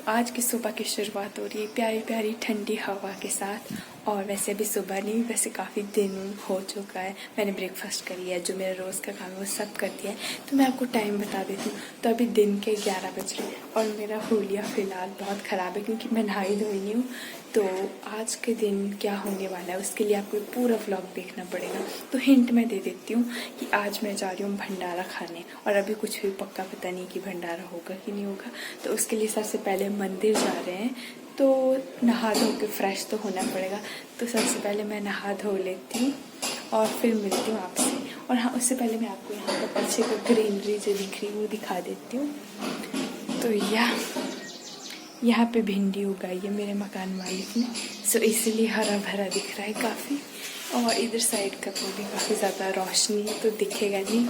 आज की सुबह की शुरुआत हो रही है प्यारी प्यारी ठंडी हवा के साथ। और वैसे अभी सुबह नहीं, वैसे काफ़ी दिन हो चुका है। मैंने ब्रेकफास्ट कर लिया है, जो मेरा रोज़ का काम है वो सब कर दिया है। तो मैं आपको टाइम बता देती हूँ। तो अभी दिन के 11 बज रहे हैं और मेरा हुलिया फ़िलहाल बहुत ख़राब है क्योंकि मैं नहाई धोई नहीं हूँ। तो आज के दिन क्या होने वाला है उसके लिए आपको पूरा व्लॉग देखना पड़ेगा। तो हिंट मैं दे देती हूँ कि आज मैं जा रही हूँ भंडारा खाने, और अभी कुछ भी पक्का पता नहीं कि भंडारा होगा कि नहीं होगा। तो उसके लिए सबसे पहले मंदिर जा रहे हैं, तो नहा धो के फ्रेश तो होना पड़ेगा। तो सबसे पहले मैं नहा धो लेती हूँ और फिर मिलती हूँ आपसे। और हाँ, उससे पहले मैं आपको यहाँ पर पीछे का ग्रीनरी जो दिख रही है वो दिखा देती हूँ। तो यहाँ पे भिंडी उगाई है मेरे मकान मालिक ने, सो इसलिए हरा भरा दिख रहा है काफ़ी। और इधर साइड का तो भी काफ़ी ज़्यादा रोशनी है तो दिखेगा नहीं।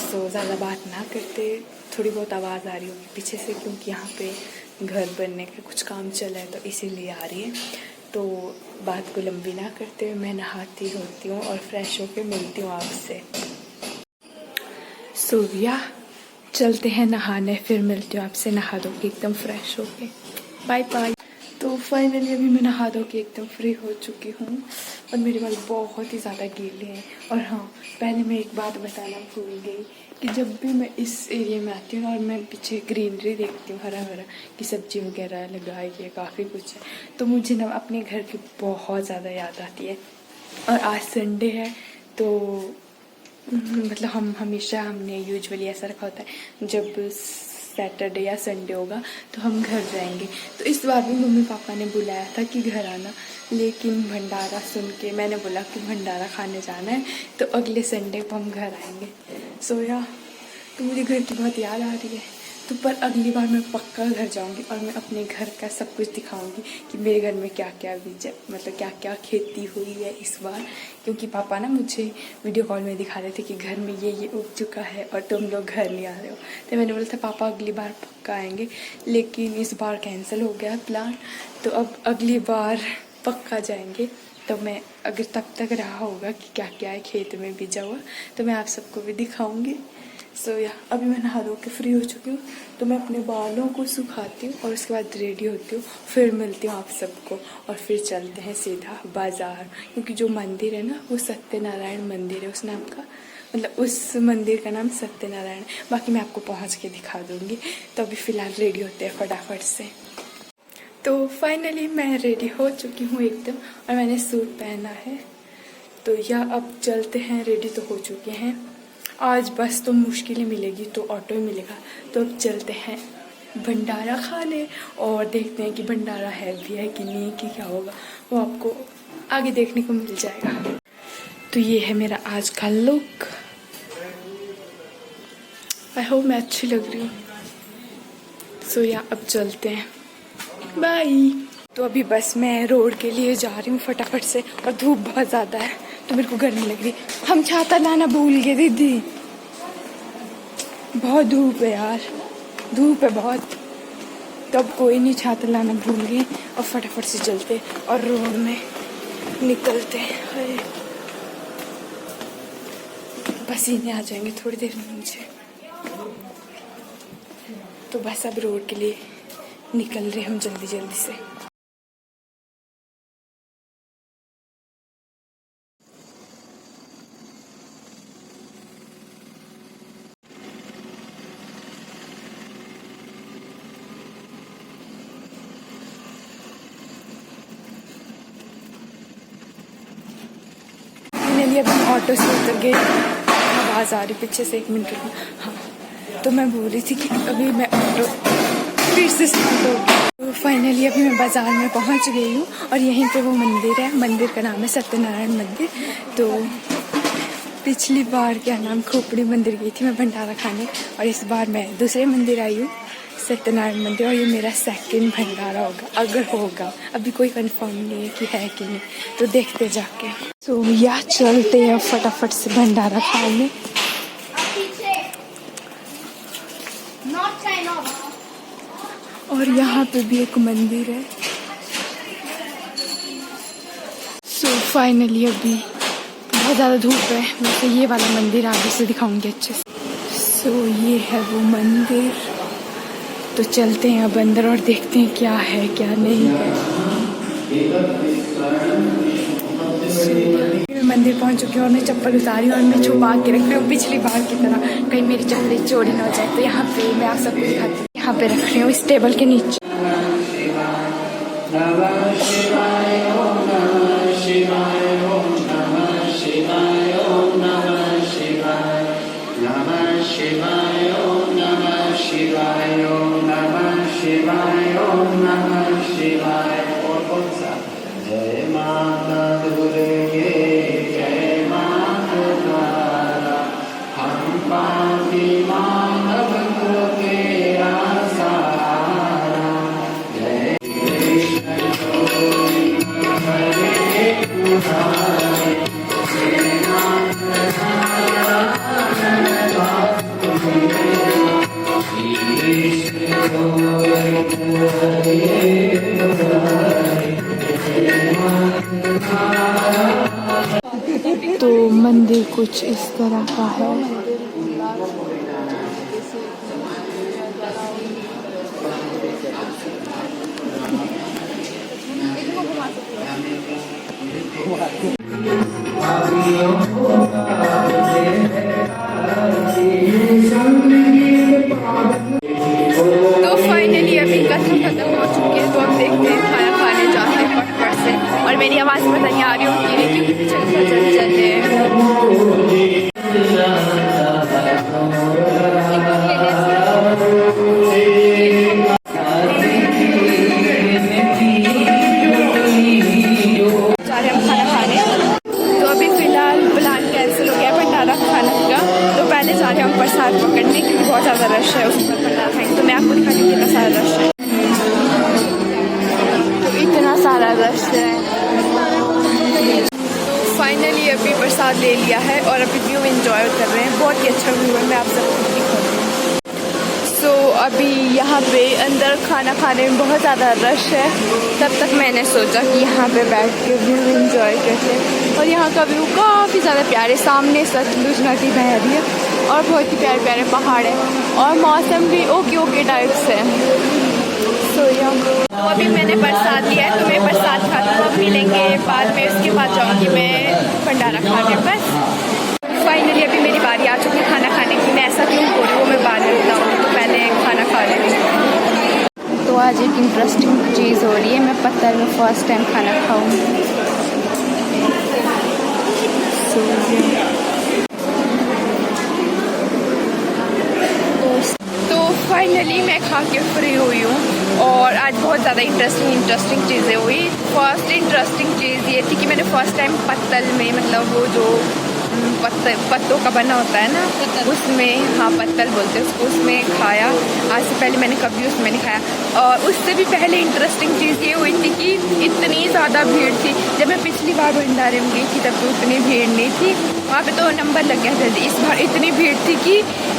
सो ज़्यादा बात ना करते, थोड़ी बहुत आवाज़ आ रही होगी पीछे से क्योंकि यहाँ पे घर बनने का कुछ काम चला है तो इसीलिए आ रही है। तो बात को लंबी ना करते हुए मैं नहाती धोती हूँ और फ्रेश होकर मिलती हूँ आपसे। सो चलते हैं नहाने, फिर मिलती हूँ आपसे नहा धो के एकदम फ्रेश होके। Bye bye. तो फाइनली अभी मैं नहा धो के एकदम फ्री हो चुकी हूँ और मेरे बाल बहुत ही ज़्यादा गीले हैं। और हाँ, पहले मैं एक बात बताना भूल गई कि जब भी मैं इस एरिया में आती हूँ और मैं पीछे ग्रीनरी देखती हूँ हरा भरा कि सब्जी वगैरह लगाई है, काफ़ी कुछ है, तो मुझे ना अपने घर की बहुत ज़्यादा याद आती है। और आज संडे है तो मतलब हमने यूजुअली ऐसा रखा होता है जब सैटरडे या संडे होगा तो हम घर जाएंगे। तो इस बार भी मम्मी पापा ने बुलाया था कि घर आना, लेकिन भंडारा सुन के मैंने बोला कि भंडारा खाने जाना है तो अगले संडे को हम घर आएंगे। तो मुझे घर की बहुत याद आ रही है। तो पर अगली बार मैं पक्का घर जाऊंगी और मैं अपने घर का सब कुछ दिखाऊंगी कि मेरे घर में क्या क्या बीज है, मतलब क्या क्या खेती हुई है इस बार। क्योंकि पापा ना मुझे वीडियो कॉल में दिखा रहे थे कि घर में ये उग चुका है और तुम लोग घर नहीं आ रहे हो। तो मैंने बोला था पापा अगली बार पक्का आएंगे, लेकिन इस बार कैंसिल हो गया प्लान। तो अब अगली बार पक्का जाएंगे। तो मैं अगर तब तक रहा होगा कि क्या क्या है खेत में बीजा हुआ तो मैं आप सबको भी दिखाऊंगी। अभी मैं नहा धो के फ्री हो चुकी हूँ तो मैं अपने बालों को सुखाती हूँ और उसके बाद रेडी होती हूँ, फिर मिलती हूँ आप सबको और फिर चलते हैं सीधा बाज़ार। क्योंकि जो मंदिर है ना वो सत्यनारायण मंदिर है, उस नाम का, मतलब उस मंदिर का नाम सत्यनारायण। बाकी मैं आपको पहुँच के दिखा दूँगी। तो अभी फ़िलहाल रेडी होते हैं फटाफट से। तो फाइनली मैं रेडी हो चुकी हूँ एकदम, और मैंने सूट पहना है। तो अब चलते हैं, रेडी तो हो चुके हैं। आज बस तो मुश्किल ही मिलेगी तो ऑटो ही मिलेगा। तो अब चलते हैं भंडारा खाने और देखते हैं कि भंडारा है भी है कि नहीं, कि क्या होगा वो आपको आगे देखने को मिल जाएगा। तो ये है मेरा आज का लुक। आई होप मैं अच्छी लग रही हूँ। अब चलते हैं, बाय। तो अभी बस मैं रोड के लिए जा रही हूँ फटाफट से, और धूप बहुत ज़्यादा है तो मेरे को गर्मी लग रही। हम छाता लाना भूल गए दीदी, बहुत धूप है यार, धूप है बहुत। तो अब कोई नहीं, छाता लाना भूल गए और फटाफट से चलते और रोड में निकलते। पसीने आ जाएंगे थोड़ी देर में मुझे। तो बस अब रोड के लिए निकल रहे हम जल्दी जल्दी से। अभी मैं ऑटो से उतर गई, आवाज़ आ रही पीछे से, 1 मिनट। हाँ, तो मैं बोल रही थी कि अभी मैं ऑटो फिर से स्टार्ट हो गई। तो फाइनली अभी मैं बाज़ार में पहुंच गई हूँ और यहीं पे वो मंदिर है, मंदिर का नाम है सत्यनारायण मंदिर। तो पिछली बार क्या नाम खोपड़ी मंदिर गई थी मैं भंडारा खाने, और इस बार मैं दूसरे मंदिर आई हूँ सत्यनारायण मंदिर, और ये मेरा सेकंड भंडारा होगा अगर होगा। अभी कोई कंफर्म नहीं है कि है कि नहीं, तो देखते जाके। तो चलते हैं फटाफट से भंडारा खाने। और यहाँ पे भी एक मंदिर है। फाइनली अभी बहुत ज़्यादा धूप है, वैसे ये वाला मंदिर आगे से दिखाऊंगी अच्छे से। ये है वो मंदिर तो चलते हैं अब अंदर और देखते हैं क्या है क्या नहीं है। मैं मंदिर पहुंच चुकी हूँ और मैं चप्पल उतारी और मैं छुपा के रख रही हूँ पिछली बार की तरह, कहीं मेरी चप्पलें चोरी ना हो जाए। तो यहाँ पे मैं आप सबको दिखाती हूँ, यहाँ पे रख रही हूँ इस टेबल के नीचे। जय माता दुर्गे जय माता तारा, हम पापी मानव को तेरा सहारा। जय कृष्ण हरे मुरारे, तो मंदिर कुछ इस तरह का है। तो फाइनली अभी कथा खत्म हो चुकी है, तो हम देखते हैं खाना खाने जाते हैं फटफट से। और मेरी आवाज़ पता नहीं आ रही होती है क्योंकि चल हम खाना खाने। तो अभी फिलहाल प्लान कैंसिल हो गया भंडारा खाने का, तो पहले जा रहे हैं हम प्रसाद पकड़ने क्योंकि बहुत ज़्यादा रश है उस पर भंडारा खाएंगे। तो मैं आपको दिखाती हूँ कितना सारा रश है, तो इतना सारा रश है। तो फाइनली अभी प्रसाद ले लिया है और अभी व्यू एंजॉय कर रहे हैं, बहुत ही अच्छा व्यू है, मैं आप सबको दिखाऊँ। तो अभी यहाँ पे अंदर खाना खाने में बहुत ज़्यादा रश है, तब तक मैंने सोचा कि यहाँ पे बैठ के व्यू एंजॉय करते हैं। और यहाँ का व्यू काफ़ी ज़्यादा प्यारे, सामने सतलुज नदी बह रही है और बहुत ही प्यारे प्यारे पहाड़ है और मौसम भी ओके टाइप्स है। तो अभी मैंने प्रसाद लिया है, तो मैं प्रसाद खाती हूँ, अब मिलेंगे बाद में। उसके बाद जाऊँगी मैं भंडारा खाने पर। फाइनली अभी मेरी बारी आ चुकी है खाना खाने की। मैं ऐसा क्यों बोल रही हूँ, मैं बाद में बताऊँ, तो पहले खाना खा लेती। तो आज एक इंटरेस्टिंग चीज़ हो रही है, मैं पत्थर में फर्स्ट टाइम खाना खाऊँगी। तो फाइनली मैं खा के फ्री हुई हूँ और आज बहुत ज़्यादा इंटरेस्टिंग चीज़ें हुई। फर्स्ट इंटरेस्टिंग चीज़ ये थी कि मैंने फर्स्ट टाइम पत्तल में, मतलब वो जो पत्तों का बना होता है ना, उसमें, हाँ पत्तल बोलते हैं उसको, उसमें खाया। आज से पहले मैंने कभी उसमें नहीं खाया। और उससे भी पहले इंटरेस्टिंग चीज़ ये हुई थी कि इतनी ज़्यादा भीड़ थी। जब मैं पिछली बार भंडारे में गई थी तब तो उतनी भीड़ नहीं थी, वहाँ पे तो नंबर लग गया जल्दी। इस बार इतनी भीड़ थी कि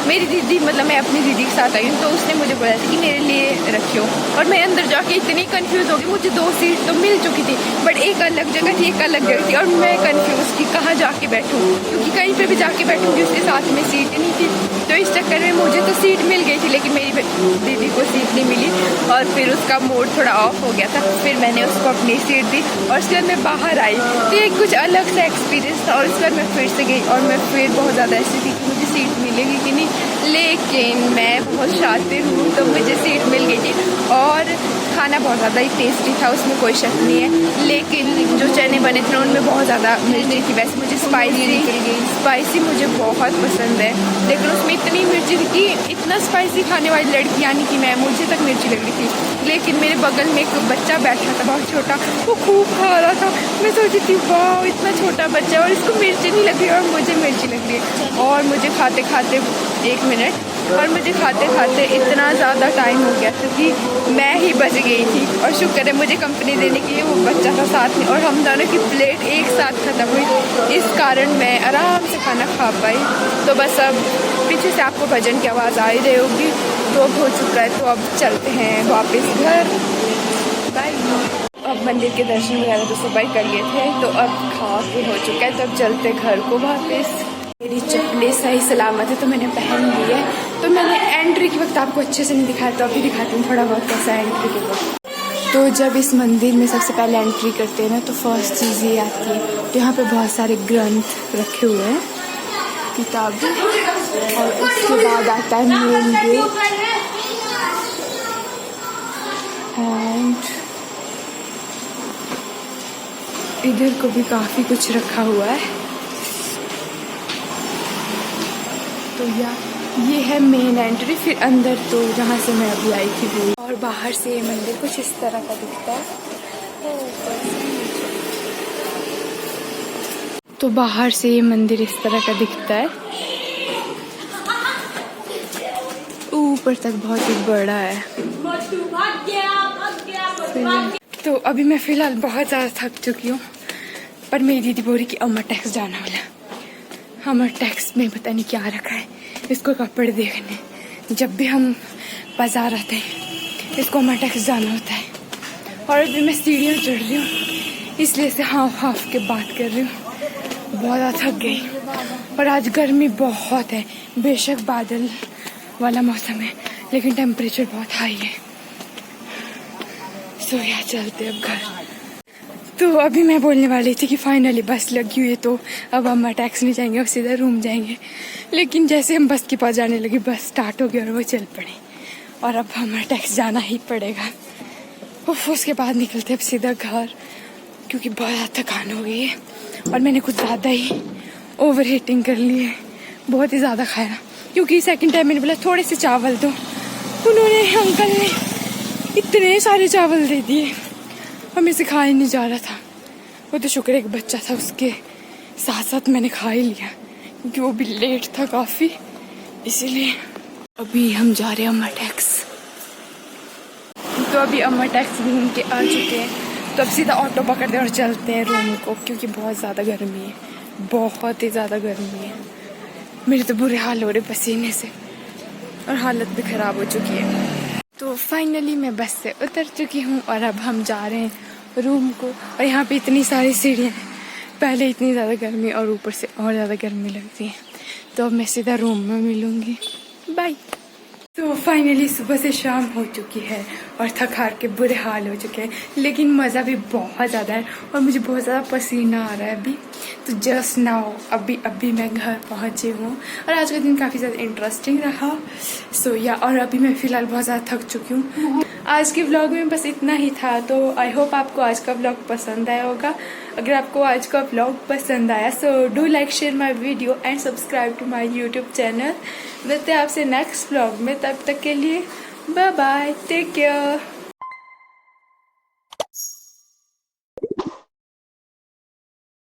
मेरी दीदी, मतलब मैं अपनी दीदी के साथ आई हूँ, तो उसने मुझे बोला था कि मेरे लिए रखियो। और मैं अंदर जाके इतनी कंफ्यूज हो गई, मुझे 2 सीट तो मिल चुकी थी बट एक अलग जगह थी, एक अलग जगह थी, और मैं कंफ्यूज कि कहाँ जाके बैठूँ, क्योंकि कहीं पे भी जाके बैठूँगी उसके साथ में सीट नहीं थी। तो इस चक्कर में मुझे तो सीट मिल गई थी लेकिन मेरी दीदी को सीट नहीं मिली और फिर उसका मोड थोड़ा ऑफ हो गया था। फिर मैंने उसको अपनी सीट दी और उसके बाद मैं बाहर आई। तो ये कुछ अलग सा एक्सपीरियंस था। और उसके बाद मैं फिर से गई और मैं फिर बहुत ज़्यादा ऐसी थी कि मुझे सीट मिलेगी कि नहीं, लेकिन मैं बहुत शातिर हूँ तो मुझे सीट मिल गई थी। और खाना बहुत ज़्यादा ही टेस्टी था, उसमें कोई शक नहीं है, लेकिन जो चने बने थे उनमें बहुत ज़्यादा मिर्ची थी। वैसे मुझे स्पाइसी मुझे बहुत पसंद है, लेकिन उसमें इतनी मिर्ची थी कि इतना स्पाइसी खाने वाली लड़की, यानी कि मैं, मुझे तक मिर्ची लग रही थी। लेकिन मेरे बगल में एक बच्चा बैठा था बहुत छोटा, वो खूब खा रहा था। मैं सोची थी वाह इतना छोटा बच्चा और इसको मिर्ची नहीं लग रही और मुझे मिर्ची लग रही है। और मुझे खाते खाते 1 मिनट, और मुझे खाते खाते इतना ज़्यादा टाइम हो गया था कि मैं ही बच गई थी। और शुक्र है मुझे कंपनी देने के लिए वो बच्चा था साथ में, और हम दोनों की प्लेट एक साथ ख़त्म हुई, इस कारण मैं आराम से खाना खा पाई। तो बस अब पीछे से आपको भजन की आवाज़ आ ही रही होगी, तो अब हो चुका है, तो अब चलते हैं वापस घर। बाय। अब मंदिर के दर्शन वगैरह तो सुबह ही कर लिए थे, तो अब खा के हो चुका है, तो अब चलते घर को वापस। मेरी चप्पलें सही सलामत है तो मैंने पहन ली है। तो मैंने एंट्री के वक्त आपको अच्छे से नहीं दिखाया, तो अभी दिखाती हूँ थोड़ा बहुत कैसा है एंट्री के वक्त। तो जब इस मंदिर में सबसे पहले एंट्री करते हैं ना, तो फर्स्ट चीज़ ये आती है, तो यहाँ पे बहुत सारे ग्रंथ रखे हुए हैं, किताबें, और उसके बाद आता है मेन गेट, एंड इधर को भी काफ़ी कुछ रखा हुआ है। तो ये है मेन एंट्री, फिर अंदर तो जहाँ से मैं अभी आई थी वो, और बाहर से ये मंदिर कुछ इस तरह का दिखता है। तो बाहर से ये मंदिर इस तरह का दिखता है, ऊपर तक बहुत ही बड़ा है। तो अभी मैं फ़िलहाल बहुत ज़्यादा थक चुकी हूँ, पर मेरी दीदी बोल रही कि अमर टैक्स जाना वाला। अमर टैक्स में पता नहीं क्या रखा है, इसको कपड़े देखने जब भी हम बाज़ार आते हैं इसको अमर टैक्स जाना होता है। और अभी मैं सीढ़ियाँ चढ़ रही हूँ, इसलिए से हाफ के बात कर रही हूँ, बहुत ज़्यादा थक गई। और आज गर्मी बहुत है, बेशक बादल वाला मौसम है लेकिन टेम्परेचर बहुत हाई है। सो यहाँ चलते अब घर। तो अभी मैं बोलने वाली थी कि फाइनली बस लगी हुई है, तो अब हम टैक्स नहीं जाएंगे और सीधा रूम जाएंगे। लेकिन जैसे हम बस के पास जाने लगे, बस स्टार्ट हो गई और वो चल पड़े, और अब हमें टैक्स जाना ही पड़ेगा। उसके बाद निकलते अब सीधा घर, क्योंकि बहुत ज़्यादा थकान हो गई है और मैंने कुछ ज़्यादा ही ओवर हीटिंग कर ली है, बहुत ही ज़्यादा खाया। क्योंकि सेकंड टाइम मैंने बोला थोड़े से चावल दो, उन्होंने अंकल ने इतने सारे चावल दे दिए और मेरे से खाया नहीं जा रहा था। वो तो शुक्र एक बच्चा था, उसके साथ साथ मैंने खा ही लिया, क्योंकि वो भी लेट था काफ़ी, इसीलिए। अभी हम जा रहे हैं अमर टैक्स। तो अभी अमर टैक्स घूम के आ चुके हैं, तो अब सीधा ऑटो पकड़ते हैं और चलते हैं रूम को, क्योंकि बहुत ज़्यादा गर्मी है, बहुत ही ज़्यादा गर्मी है। मेरे तो बुरे हाल हो रहे पसीने से और हालत भी ख़राब हो चुकी है। तो फाइनली मैं बस से उतर चुकी हूँ और अब हम जा रहे हैं रूम को। और यहाँ पे इतनी सारी सीढ़ियाँ हैं, पहले इतनी ज़्यादा गर्मी और ऊपर से और ज़्यादा गर्मी लगती है। तो अब मैं सीधा रूम में मिलूँगी, बाय। तो फाइनली सुबह से शाम हो चुकी है और थक हार के बुरे हाल हो चुके हैं, लेकिन मज़ा भी बहुत ज़्यादा है और मुझे बहुत ज़्यादा पसीना आ रहा है अभी। तो जस्ट नाउ अभी मैं घर पहुंची हूँ और आज का दिन काफ़ी ज़्यादा इंटरेस्टिंग रहा। सो या और अभी मैं फ़िलहाल बहुत ज़्यादा थक चुकी हूँ। आज के व्लॉग में बस इतना ही था। तो आई होप आपको आज का व्लॉग पसंद आया होगा। अगर आपको आज का व्लॉग पसंद आया so do like share my video and subscribe to my YouTube channel. मिलते हैं आपसे नेक्स्ट व्लॉग में, तब तक के लिए बाय बाय, टेक केयर।